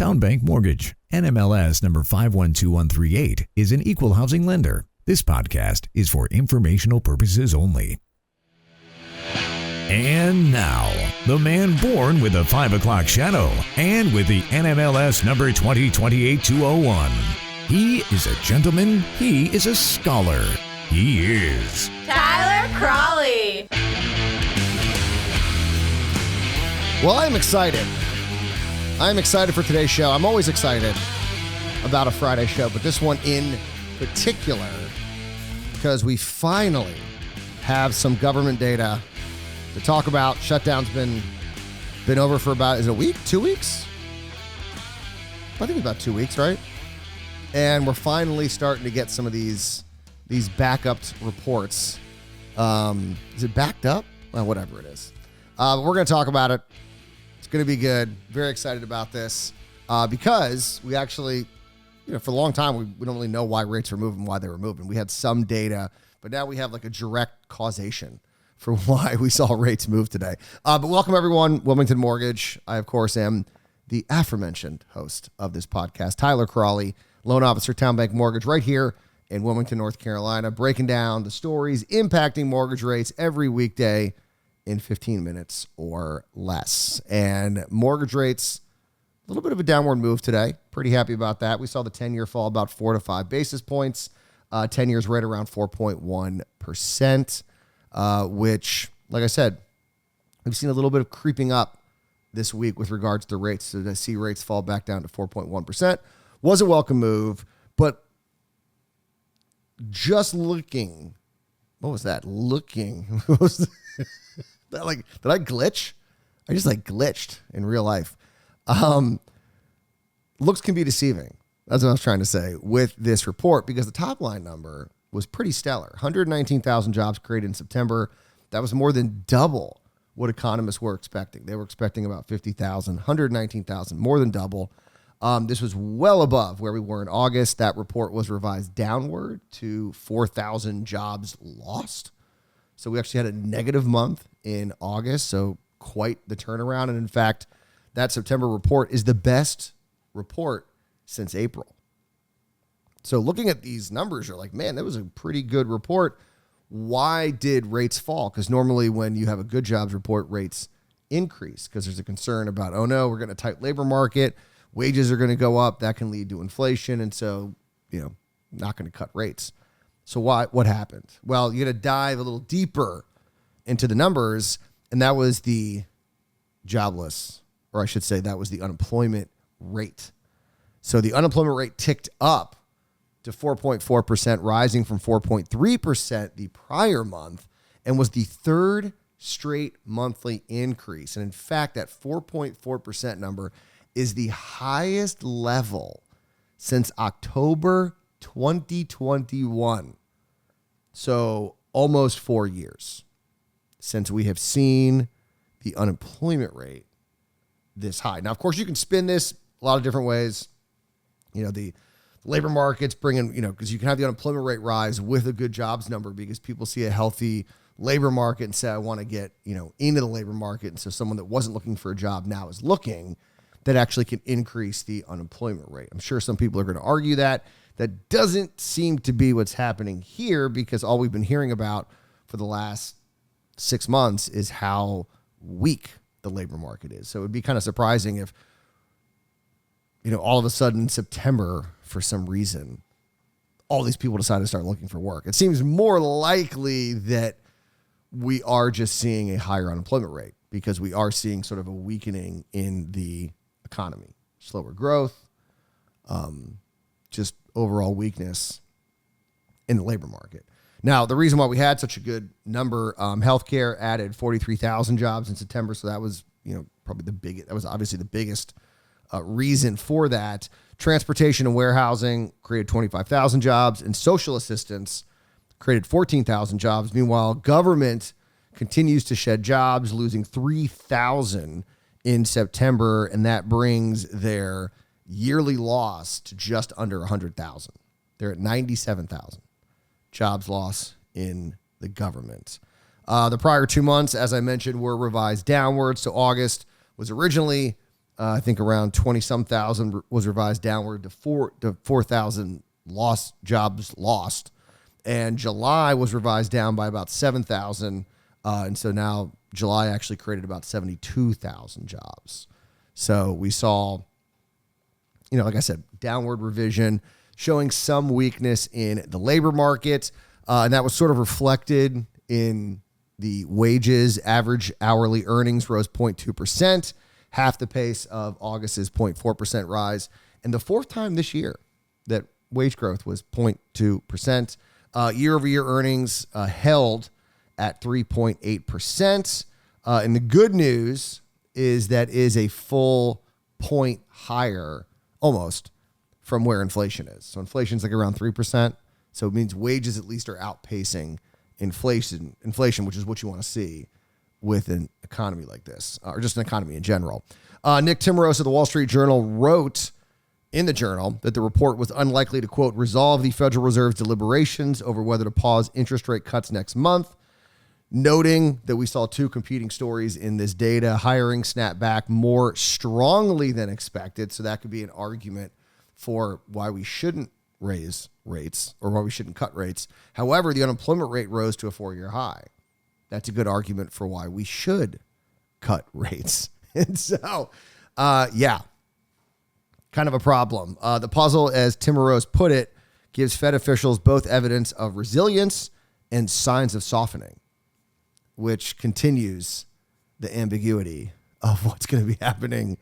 Town Bank Mortgage, NMLS number 512138, is an equal housing lender. This podcast is for informational purposes only. And now, the man born with a 5 o'clock shadow and with the NMLS number 2028-201. He is a gentleman. He is a scholar. He is Tyler Cralle. Well, I'm excited. I'm excited for today's show. I'm always excited about a Friday show, but this one in particular, because we finally have some government data to talk about. Shutdown's been over for about, is it a week? 2 weeks? I think it's about 2 weeks, right? And we're finally starting to get some of these backup reports. Is it backed up? Well, whatever it is. We're going to talk about it. It's going to be good. Very excited about this because we actually, for a long time, we don't really know why rates were moving, why they were moving. We had some data, but now we have like a direct causation for why we saw rates move today. But welcome, everyone. Wilmington Mortgage. I, of course, am the aforementioned host of this podcast, Tyler Cralle, loan officer, Town Bank Mortgage, right here in Wilmington, North Carolina, breaking down the stories impacting mortgage rates every weekday in 15 minutes or less. And mortgage rates, a little bit of a downward move today. Pretty happy about that. We saw the 10-year fall about 4 to 5 basis points. 10 years right around 4.1%, which, like I said, we've seen a little bit of creeping up this week with regards to rates. So to see rates fall back down to 4.1% was a welcome move. But just looking, what was that? Looking, what was that, like, did I glitch? I just glitched in real life. Looks can be deceiving. That's what I was trying to say with this report, because the top line number was pretty stellar. 119,000 jobs created in September. That was more than double what economists were expecting. They were expecting about 50,000, 119,000, more than double. This was well above where we were in August. That report was revised downward to 4,000 jobs lost. So we actually had a negative month in August, so quite the turnaround. And in fact, that September report is the best report since April. So looking at these numbers, you're like, man, that was a pretty good report. Why did rates fall? Because normally when you have a good jobs report, rates increase because there's a concern about, oh no, we're getting a tight labor market. Wages are going to go up. That can lead to inflation. And so, not going to cut rates. So what happened? Well, you got to dive a little deeper into the numbers. And that was the jobless, or I should say that was the unemployment rate. So the unemployment rate ticked up to 4.4%, rising from 4.3% the prior month, and was the third straight monthly increase. And in fact, that 4.4% number is the highest level since October 2021. So almost 4 years since we have seen the unemployment rate this high. Now, of course, you can spin this a lot of different ways. The labor market's bringing, because you can have the unemployment rate rise with a good jobs number because people see a healthy labor market and say, I want to get, into the labor market. And so someone that wasn't looking for a job now is looking. That actually can increase the unemployment rate. I'm sure some people are going to argue that. That doesn't seem to be what's happening here, because all we've been hearing about for the last 6 months is how weak the labor market is. So it would be kind of surprising if, all of a sudden in September, for some reason, all these people decide to start looking for work. It seems more likely that we are just seeing a higher unemployment rate because we are seeing sort of a weakening in the economy, slower growth, just overall weakness in the labor market. Now, the reason why we had such a good number, healthcare added 43,000 jobs in September. So that was, probably the biggest, that was obviously the biggest reason for that. Transportation and warehousing created 25,000 jobs, and social assistance created 14,000 jobs. Meanwhile, government continues to shed jobs, losing 3,000 in September, and that brings their yearly loss to just under 100,000. They're at 97,000 jobs lost in the government. The prior 2 months, as I mentioned, were revised downwards. So August was originally I think around 20-some thousand was revised downward to 4,000 jobs lost. And July was revised down by about 7,000. And so now July actually created about 72,000 jobs. So we saw, like I said, downward revision showing some weakness in the labor market. And that was sort of reflected in the wages. Average hourly earnings rose 0.2%, half the pace of August's 0.4% rise. And the fourth time this year that wage growth was 0.2%. Year-over-year earnings held at 3.8%. And the good news is that is a full point higher, almost, from where inflation is. So inflation's like around 3%. So it means wages at least are outpacing inflation, which is what you want to see with an economy like this, or just an economy in general. Nick Timiraos of the Wall Street Journal wrote in the Journal that the report was unlikely to, quote, resolve the Federal Reserve's deliberations over whether to pause interest rate cuts next month, noting that we saw two competing stories in this data. Hiring snapped back more strongly than expected, so that could be an argument for why we shouldn't raise rates or why we shouldn't cut rates. However, the unemployment rate rose to a 4-year high. That's a good argument for why we should cut rates. And so, kind of a problem. The puzzle, as Timiraos put it, gives Fed officials both evidence of resilience and signs of softening, which continues the ambiguity of what's going to be happening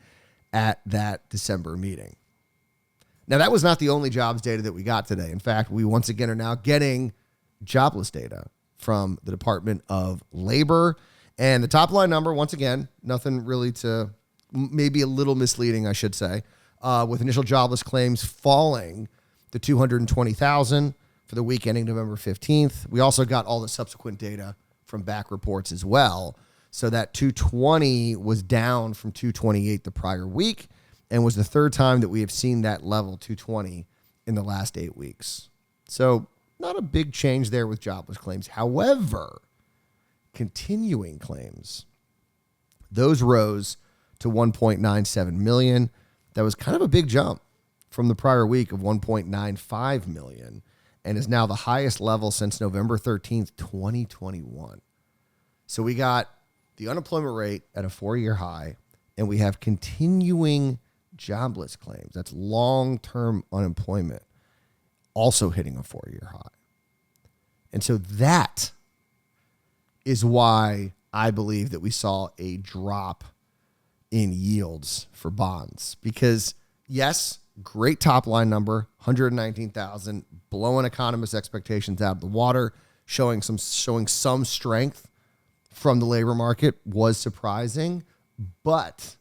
at that December meeting. Now, that was not the only jobs data that we got today. In fact, we once again are now getting jobless data from the Department of Labor. And the top line number, once again, nothing really to, maybe a little misleading, I should say, with initial jobless claims falling to 220,000 for the week ending November 15th. We also got all the subsequent data from back reports as well. So that 220 was down from 228 the prior week, and was the third time that we have seen that level 220 in the last 8 weeks. So not a big change there with jobless claims. However, continuing claims, those rose to 1.97 million. That was kind of a big jump from the prior week of 1.95 million, and is now the highest level since November 13th, 2021. So we got the unemployment rate at a 4-year high, and we have continuing jobless claims. That's long-term unemployment also hitting a 4-year high. And so that is why I believe that we saw a drop in yields for bonds. Because, yes, great top-line number, 119,000, blowing economists' expectations out of the water, showing some strength from the labor market was surprising, but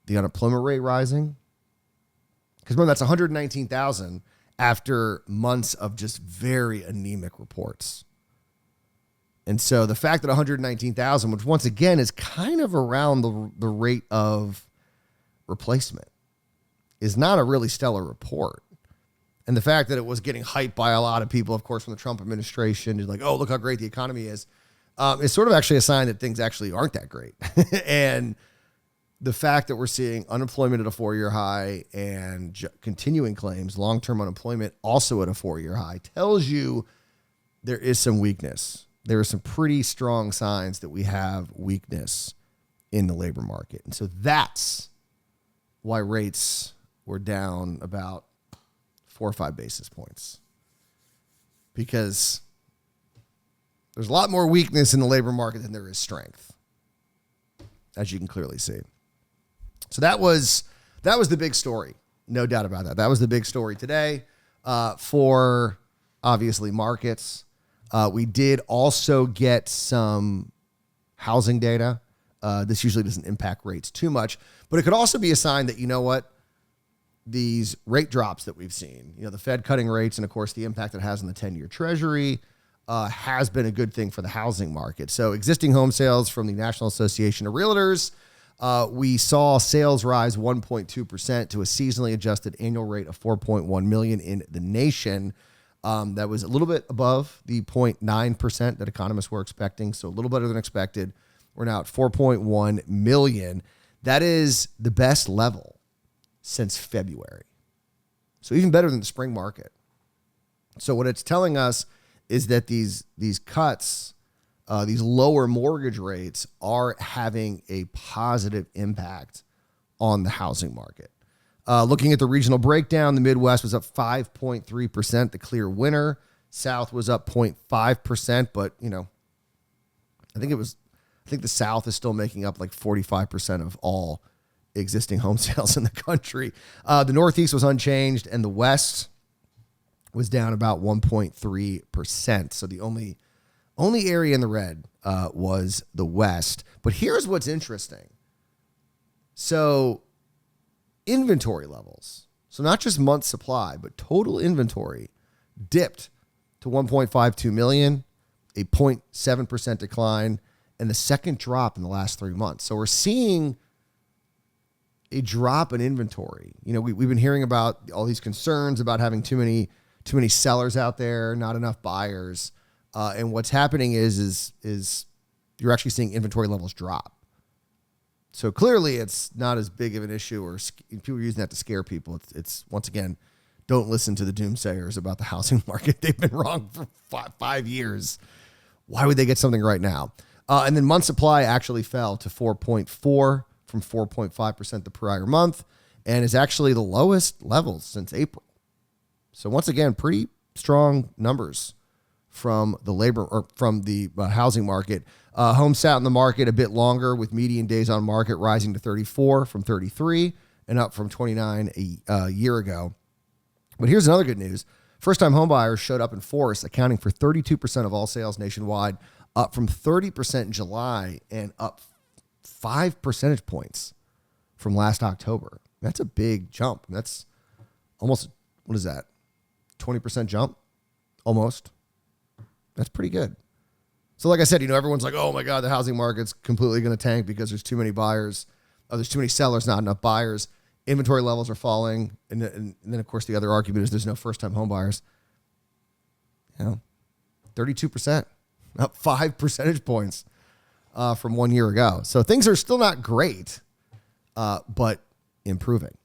the unemployment rate rising, because remember, that's 119,000 after months of just very anemic reports. And so the fact that 119,000, which once again is kind of around the rate of replacement, is not a really stellar report. And the fact that it was getting hyped by a lot of people, of course, from the Trump administration, is like, oh, look how great the economy is sort of actually a sign that things actually aren't that great. And the fact that we're seeing unemployment at a 4-year high and continuing claims, long-term unemployment also at a 4-year high, tells you there is some weakness. There are some pretty strong signs that we have weakness in the labor market. And so that's why rates were down about 4 or 5 basis points, because there's a lot more weakness in the labor market than there is strength, as you can clearly see. So that was the big story, no doubt about that. That was the big story today for, obviously, markets. We did also get some housing data. This usually doesn't impact rates too much, but it could also be a sign that, you know what, these rate drops that we've seen, the Fed cutting rates and, of course, the impact it has on the 10-year Treasury has been a good thing for the housing market. So existing home sales from the National Association of Realtors, we saw sales rise 1.2% to a seasonally adjusted annual rate of 4.1 million in the nation. That was a little bit above the 0.9% that economists were expecting, so a little better than expected. We're now at 4.1 million. That is the best level since February. So even better than the spring market. So what it's telling us is that these cuts, these lower mortgage rates are having a positive impact on the housing market. Looking at the regional breakdown, the Midwest was up 5.3%, the clear winner. South was up 0.5%, but I think the South is still making up like 45% of all existing home sales in the country. The Northeast was unchanged, and the West was down about 1.3%. So the only area in the red was the West. But here's what's interesting. So inventory levels, so not just month supply, but total inventory dipped to 1.52 million, a 0.7% decline, and the second drop in the last 3 months. So we're seeing a drop in inventory. We've been hearing about all these concerns about having too many sellers out there, not enough buyers. And what's happening is you're actually seeing inventory levels drop. So clearly it's not as big of an issue, or people are using that to scare people. It's once again, don't listen to the doomsayers about the housing market. They've been wrong for 5 years. Why would they get something right now? And then month supply actually fell to 4.4 from 4.5% the prior month, and is actually the lowest levels since April. So once again, pretty strong numbers from the housing market. Homes sat in the market a bit longer, with median days on market rising to 34 from 33 and up from 29 a year ago. But here's another good news. First-time homebuyers showed up in force, accounting for 32% of all sales nationwide, up from 30% in July and up 5 percentage points from last October. That's a big jump. That's almost, 20% jump? Almost. That's pretty good. So like I said, everyone's like, oh my God, the housing market's completely going to tank because there's too many buyers. There's too many sellers, not enough buyers. Inventory levels are falling. And then, of course, the other argument is there's no first-time home buyers. 32%, up 5 percentage points from 1 year ago. So things are still not great, but improving.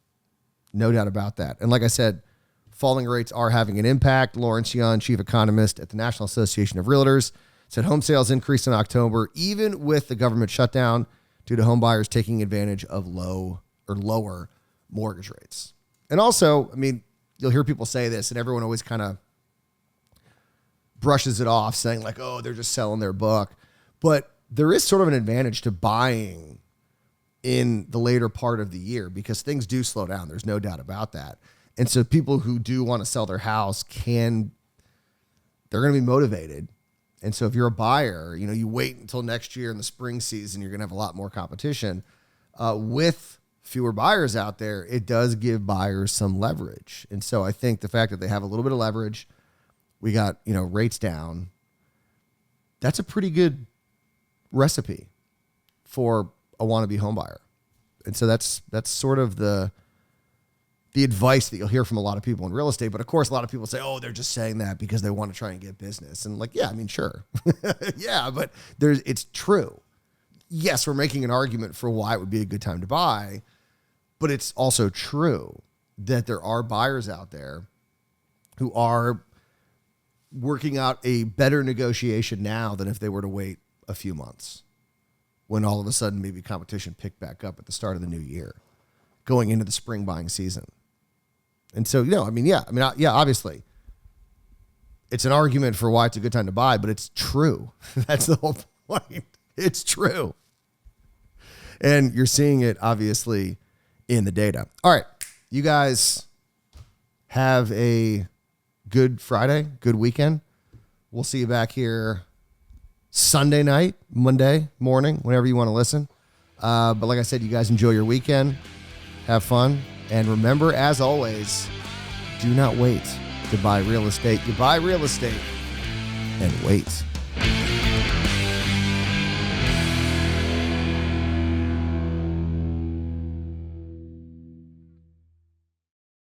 No doubt about that. And like I said, falling rates are having an impact. Lawrence Young, chief economist at the National Association of Realtors, said home sales increased in October, even with the government shutdown, due to home buyers taking advantage of lower mortgage rates. And also, you'll hear people say this, and everyone always kind of brushes it off, saying like, oh, they're just selling their book. But there is sort of an advantage to buying in the later part of the year, because things do slow down. There's no doubt about that. And so people who do want to sell their house they're going to be motivated. And so if you're a buyer, you wait until next year in the spring season, you're going to have a lot more competition. With fewer buyers out there, it does give buyers some leverage. And so I think the fact that they have a little bit of leverage, we got, rates down, that's a pretty good recipe for a wannabe home buyer. And so that's sort of the advice that you'll hear from a lot of people in real estate. But of course, a lot of people say, oh, they're just saying that because they want to try and get business. And sure. Yeah, but it's true. Yes, we're making an argument for why it would be a good time to buy, but it's also true that there are buyers out there who are working out a better negotiation now than if they were to wait a few months, when all of a sudden maybe competition picked back up at the start of the new year, going into the spring buying season. And so, obviously, it's an argument for why it's a good time to buy, but it's true. That's the whole point. It's true. And you're seeing it, obviously, in the data. All right, you guys have a good Friday, good weekend. We'll see you back here Sunday night, Monday morning, whenever you want to listen. But like I said, you guys enjoy your weekend. Have fun. And remember, as always, do not wait to buy real estate. You buy real estate and wait.